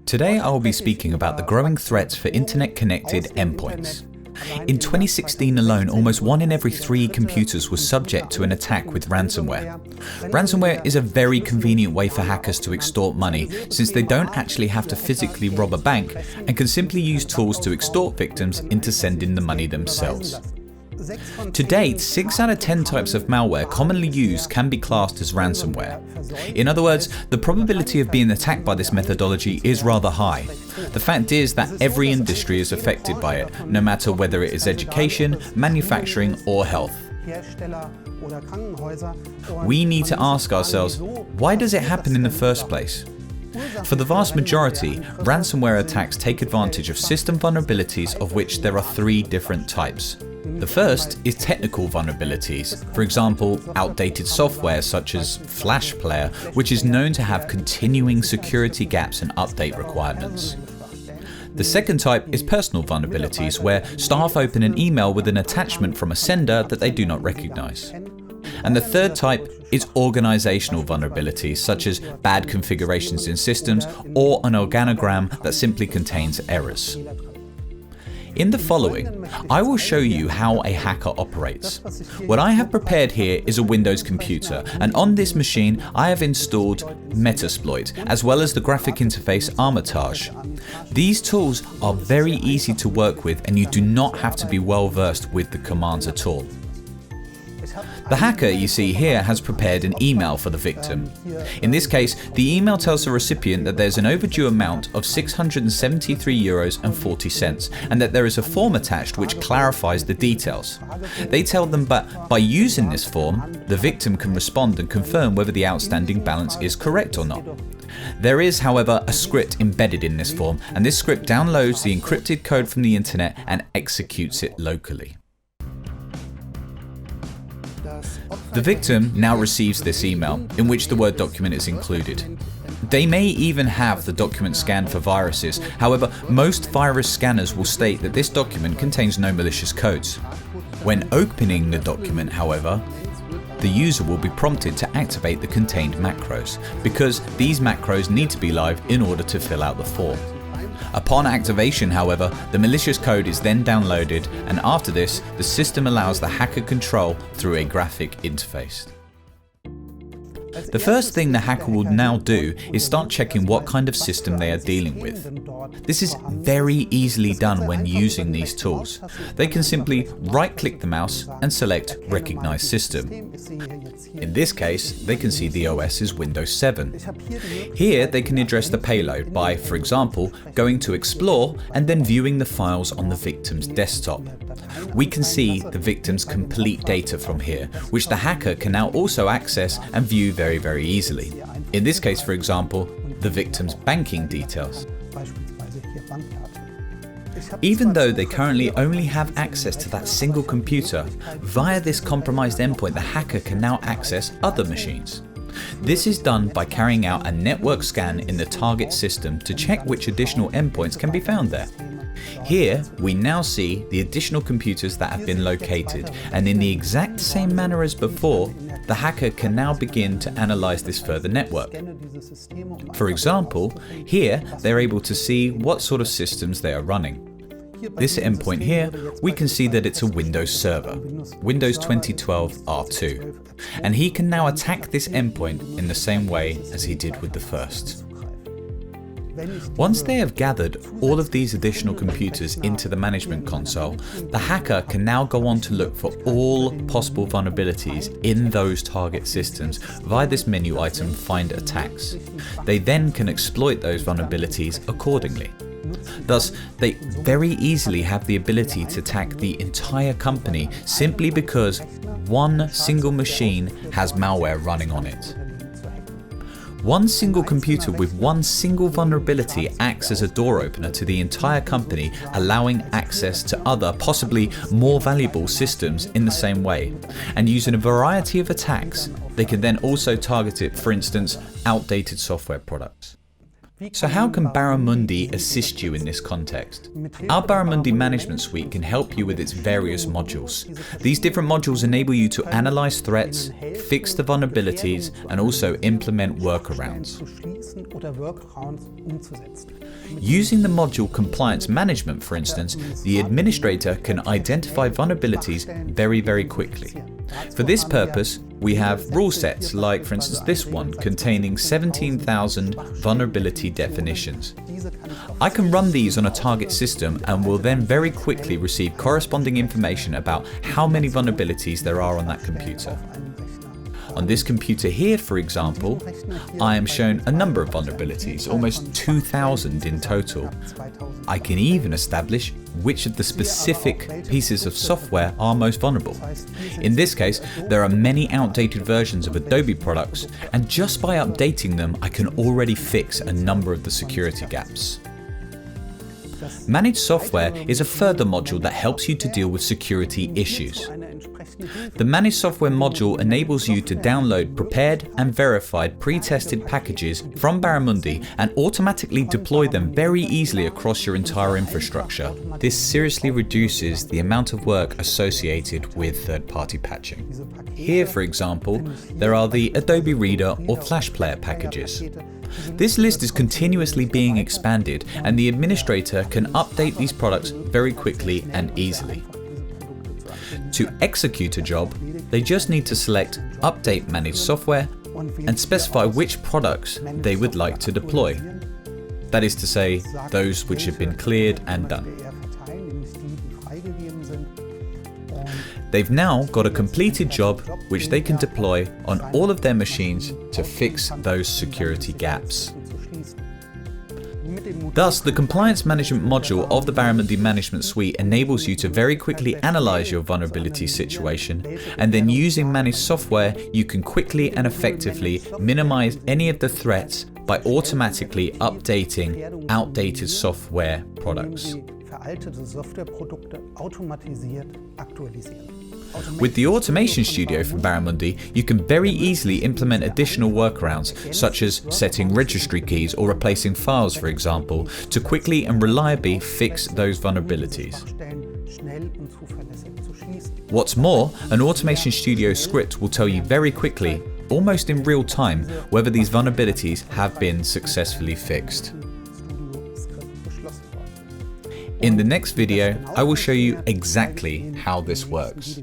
Today I will be speaking about the growing threats for internet-connected endpoints. In 2016 alone, almost 1 in every 3 computers was subject to an attack with ransomware. Ransomware is a very convenient way for hackers to extort money, since they don't actually have to physically rob a bank and can simply use tools to extort victims into sending the money themselves. To date, 6 out of 10 types of malware commonly used can be classed as ransomware. In other words, the probability of being attacked by this methodology is rather high. The fact is that every industry is affected by it, no matter whether it is education, manufacturing, or health. We need to ask ourselves, why does it happen in the first place? For the vast majority, ransomware attacks take advantage of system vulnerabilities, of which there are 3 different types. The first is technical vulnerabilities, for example, outdated software such as Flash Player, which is known to have continuing security gaps and update requirements. The second type is personal vulnerabilities, where staff open an email with an attachment from a sender that they do not recognize. And the third type is organizational vulnerabilities, such as bad configurations in systems or an organogram that simply contains errors. In the following, I will show you how a hacker operates. What I have prepared here is a Windows computer, and on this machine I have installed Metasploit, as well as the graphic interface Armitage. These tools are very easy to work with, and you do not have to be well versed with the commands at all. The hacker you see here has prepared an email for the victim. In this case, the email tells the recipient that there's an overdue amount of €673.40 and that there is a form attached which clarifies the details. They tell them that by using this form, the victim can respond and confirm whether the outstanding balance is correct or not. There is, however, a script embedded in this form, and this script downloads the encrypted code from the internet and executes it locally. The victim now receives this email, in which the Word document is included. They may even have the document scanned for viruses. However, most virus scanners will state that this document contains no malicious codes. When opening the document, however, the user will be prompted to activate the contained macros, because these macros need to be live in order to fill out the form. Upon activation, however, the malicious code is then downloaded, and after this, the system allows the hacker control through a graphic interface. The first thing the hacker will now do is start checking what kind of system they are dealing with. This is very easily done when using these tools. They can simply right-click the mouse and select Recognize System. In this case, they can see the OS is Windows 7. Here they can address the payload by, for example, going to Explore and then viewing the files on the victim's desktop. We can see the victim's complete data from here, which the hacker can now also access and view very easily. In this case, for example, the victim's banking details. Even though they currently only have access to that single computer, via this compromised endpoint the hacker can now access other machines. This is done by carrying out a network scan in the target system to check which additional endpoints can be found there. Here we now see the additional computers that have been located, and in the exact same manner as before, the hacker can now begin to analyze this further network. For example, here they're able to see what sort of systems they are running. This endpoint here, we can see that it's a Windows server, Windows 2012 R2, and he can now attack this endpoint in the same way as he did with the first. Once they have gathered all of these additional computers into the management console, the hacker can now go on to look for all possible vulnerabilities in those target systems via this menu item Find Attacks. They then can exploit those vulnerabilities accordingly. Thus, they very easily have the ability to attack the entire company simply because one single machine has malware running on it. One single computer with one single vulnerability acts as a door opener to the entire company, allowing access to other, possibly more valuable systems in the same way. And using a variety of attacks, they can then also target it, for instance, outdated software products. So how can Barramundi assist you in this context? Our Barramundi Management Suite can help you with its various modules. These different modules enable you to analyze threats, fix the vulnerabilities, and also implement workarounds. Using the module Compliance Management, for instance, the administrator can identify vulnerabilities very quickly. For this purpose, we have rule sets like, for instance, this one containing 17,000 vulnerability definitions. I can run these on a target system and will then very quickly receive corresponding information about how many vulnerabilities there are on that computer. On this computer here, for example, I am shown a number of vulnerabilities, almost 2,000 in total. I can even establish which of the specific pieces of software are most vulnerable. In this case, there are many outdated versions of Adobe products, and just by updating them, I can already fix a number of the security gaps. Managed software is a further module that helps you to deal with security issues. The Managed Software module enables you to download prepared and verified pre-tested packages from Barramundi and automatically deploy them very easily across your entire infrastructure. This seriously reduces the amount of work associated with third-party patching. Here, for example, there are the Adobe Reader or Flash Player packages. This list is continuously being expanded, and the administrator can update these products very quickly and easily. To execute a job, they just need to select Update Managed Software and specify which products they would like to deploy. That is to say, those which have been cleared and done. They've now got a completed job which they can deploy on all of their machines to fix those security gaps. Thus, the Compliance Management module of the Barramundi Management Suite enables you to very quickly analyze your vulnerability situation, and then using managed software, you can quickly and effectively minimize any of the threats by automatically updating outdated software products. With the Automation Studio from Barramundi, you can very easily implement additional workarounds, such as setting registry keys or replacing files, for example, to quickly and reliably fix those vulnerabilities. What's more, an Automation Studio script will tell you very quickly, almost in real time, whether these vulnerabilities have been successfully fixed. In the next video, I will show you exactly how this works.